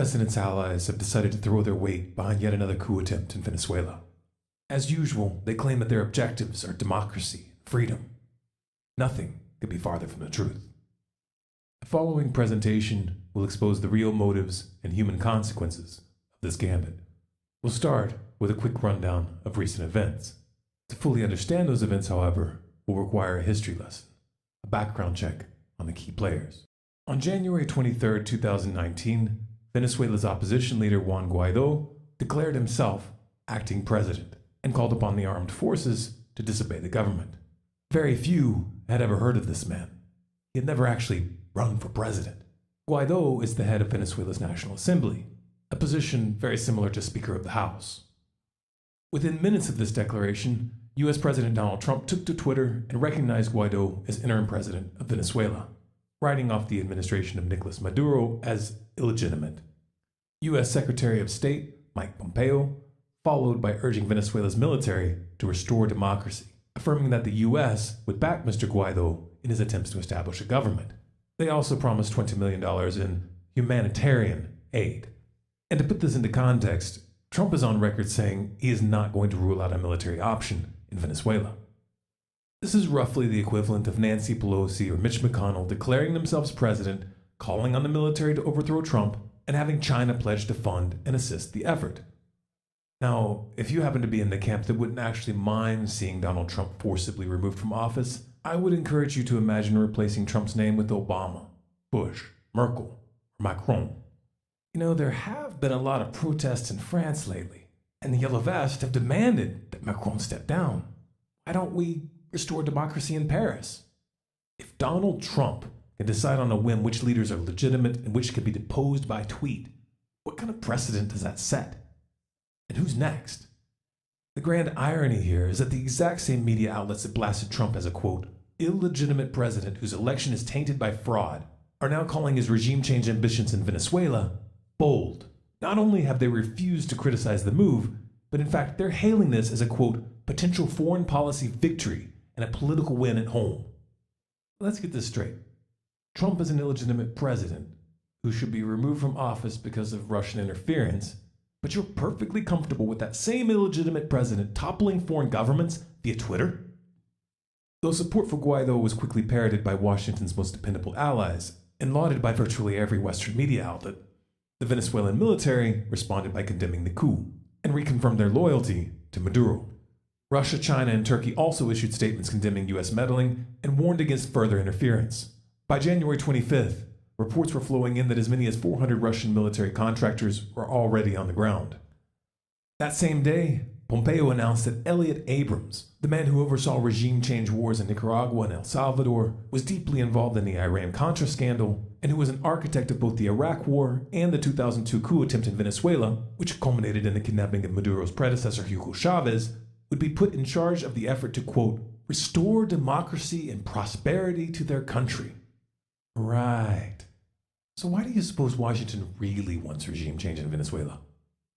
president's allies have decided to throw their weight behind yet another coup attempt in Venezuela. As usual, they claim that their objectives are democracy and freedom. Nothing could be farther from the truth. The following presentation will expose the real motives and human consequences of this gambit. We'll start with a quick rundown of recent events. To fully understand those events, however, will require a history lesson, a background check on the key players. On January 23, 2019, Venezuela's opposition leader Juan Guaidó declared himself acting president and called upon the armed forces to disobey the government. Very few had ever heard of this man. He had never actually run for president. Guaidó is the head of Venezuela's National Assembly, a position very similar to Speaker of the House. Within minutes of this declaration, U.S. President Donald Trump took to Twitter and recognized Guaidó as interim president of Venezuela, writing off the administration of Nicolas Maduro as illegitimate. U.S. Secretary of State Mike Pompeo followed by urging Venezuela's military to restore democracy, affirming that the U.S. would back Mr. Guaidó in his attempts to establish a government. They also promised $20 million in humanitarian aid. And to put this into context, Trump is on record saying he is not going to rule out a military option in Venezuela. This is roughly the equivalent of Nancy Pelosi or Mitch McConnell declaring themselves president, calling on the military to overthrow Trump, and having China pledge to fund and assist the effort. Now, if you happen to be in the camp that wouldn't actually mind seeing Donald Trump forcibly removed from office, I would encourage you to imagine replacing Trump's name with Obama, Bush, Merkel, or Macron. You know, there have been a lot of protests in France lately, and the Yellow Vests have demanded that Macron step down. Why don't we restore democracy in Paris? If Donald Trump can decide on a whim which leaders are legitimate and which can be deposed by tweet, what kind of precedent does that set? And who's next? The grand irony here is that the exact same media outlets that blasted Trump as a, quote, illegitimate president whose election is tainted by fraud are now calling his regime change ambitions in Venezuela bold. Not only have they refused to criticize the move, but in fact they're hailing this as a, quote, potential foreign policy victory and a political win at home. Let's get this straight. Trump is an illegitimate president who should be removed from office because of Russian interference, but you're perfectly comfortable with that same illegitimate president toppling foreign governments via Twitter? Though support for Guaidó was quickly parroted by Washington's most dependable allies and lauded by virtually every Western media outlet, the Venezuelan military responded by condemning the coup and reconfirmed their loyalty to Maduro. Russia, China, and Turkey also issued statements condemning U.S. meddling and warned against further interference. By January 25th, reports were flowing in that as many as 400 Russian military contractors were already on the ground. That same day, Pompeo announced that Elliot Abrams, the man who oversaw regime change wars in Nicaragua and El Salvador, was deeply involved in the Iran-Contra scandal and who was an architect of both the Iraq War and the 2002 coup attempt in Venezuela, which culminated in the kidnapping of Maduro's predecessor Hugo Chavez, would be put in charge of the effort to, quote, restore democracy and prosperity to their country. Right. So why do you suppose Washington really wants regime change in Venezuela?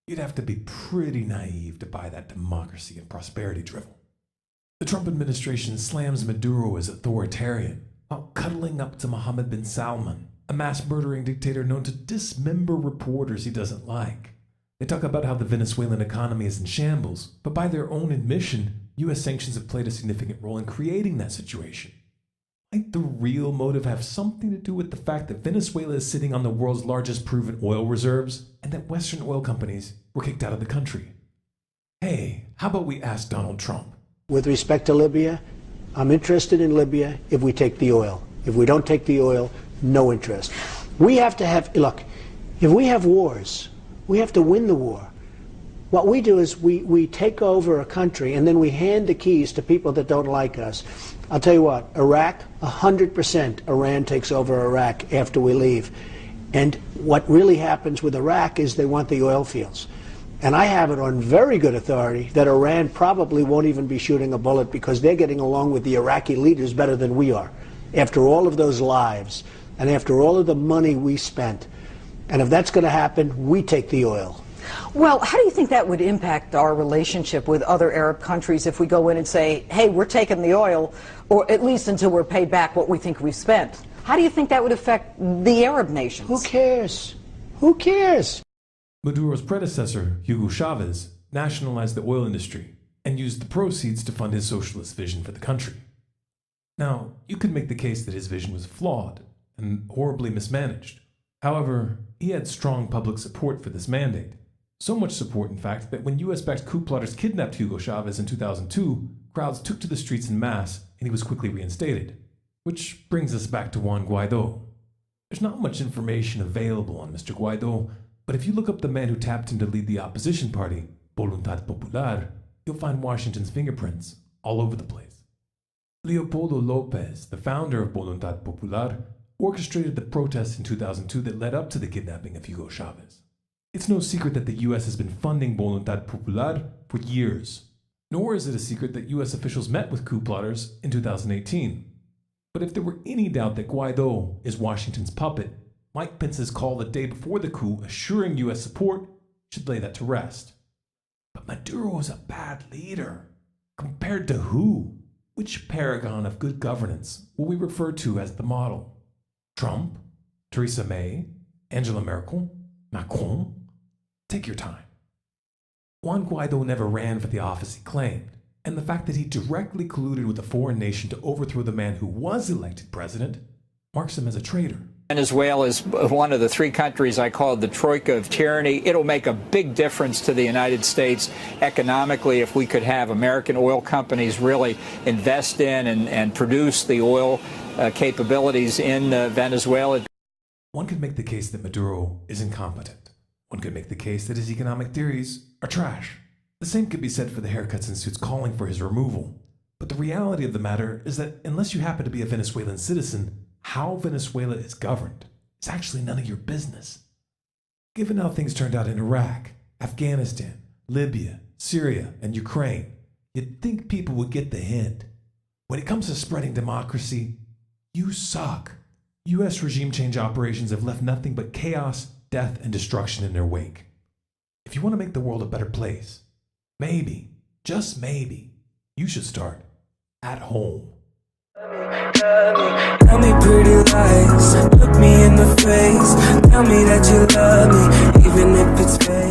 You'd have to be pretty naive to buy that democracy and prosperity drivel. The Trump administration slams Maduro as authoritarian while cuddling up to Mohammed bin Salman, a mass-murdering dictator known to dismember reporters he doesn't like. They talk about how the Venezuelan economy is in shambles, but by their own admission, U.S. sanctions have played a significant role in creating that situation. Might the real motive have something to do with the fact that Venezuela is sitting on the world's largest proven oil reserves and that Western oil companies were kicked out of the country? Hey, how about we ask Donald Trump? With respect to Libya, I'm interested in Libya if we take the oil. If we don't take the oil, no interest. We have to have, look, if we have wars, we have to win the war. What we do is we take over a country and then we hand the keys to people that don't like us. I'll tell you what, Iraq, 100% Iran takes over Iraq after we leave. And what really happens with Iraq is they want the oil fields. And I have it on very good authority that Iran probably won't even be shooting a bullet because they're getting along with the Iraqi leaders better than we are. After all of those lives and after all of the money we spent. And if that's going to happen, we take the oil. Well, how do you think that would impact our relationship with other Arab countries if we go in and say, hey, we're taking the oil, or at least until we're paid back what we think we've spent? How do you think that would affect the Arab nations? Who cares? Who cares? Maduro's predecessor, Hugo Chavez, nationalized the oil industry and used the proceeds to fund his socialist vision for the country. Now, you could make the case that his vision was flawed and horribly mismanaged. However, he had strong public support for this mandate. So much support, in fact, that when US-backed coup plotters kidnapped Hugo Chavez in 2002, crowds took to the streets en masse and he was quickly reinstated. Which brings us back to Juan Guaidó. There's not much information available on Mr. Guaidó, but if you look up the man who tapped him to lead the opposition party, Voluntad Popular, you'll find Washington's fingerprints all over the place. Leopoldo López, the founder of Voluntad Popular, orchestrated the protests in 2002 that led up to the kidnapping of Hugo Chavez. It's no secret that the US has been funding Voluntad Popular for years. Nor is it a secret that US officials met with coup plotters in 2018. But if there were any doubt that Guaidó is Washington's puppet, Mike Pence's call the day before the coup assuring US support should lay that to rest. But Maduro is a bad leader. Compared to who? Which paragon of good governance will we refer to as the model? Trump? Theresa May? Angela Merkel? Macron? Take your time. Juan Guaidó never ran for the office he claimed, and the fact that he directly colluded with a foreign nation to overthrow the man who was elected president marks him as a traitor. Venezuela is one of the three countries I call the troika of tyranny. It'll make a big difference to the United States economically if we could have American oil companies really invest in and produce the oil capabilities in Venezuela. One could make the case that Maduro is incompetent. One could make the case that his economic theories are trash. The same could be said for the haircuts and suits calling for his removal. But the reality of the matter is that unless you happen to be a Venezuelan citizen, how Venezuela is governed is actually none of your business. Given how things turned out in Iraq, Afghanistan, Libya, Syria, and Ukraine, you'd think people would get the hint. When it comes to spreading democracy, you suck. U.S. regime change operations have left nothing but chaos, death, and destruction in their wake. If you want to make the world a better place, maybe, just maybe, you should start at home. Tell me pretty lies, look me in the face. Tell me that you love me, even if it's fake.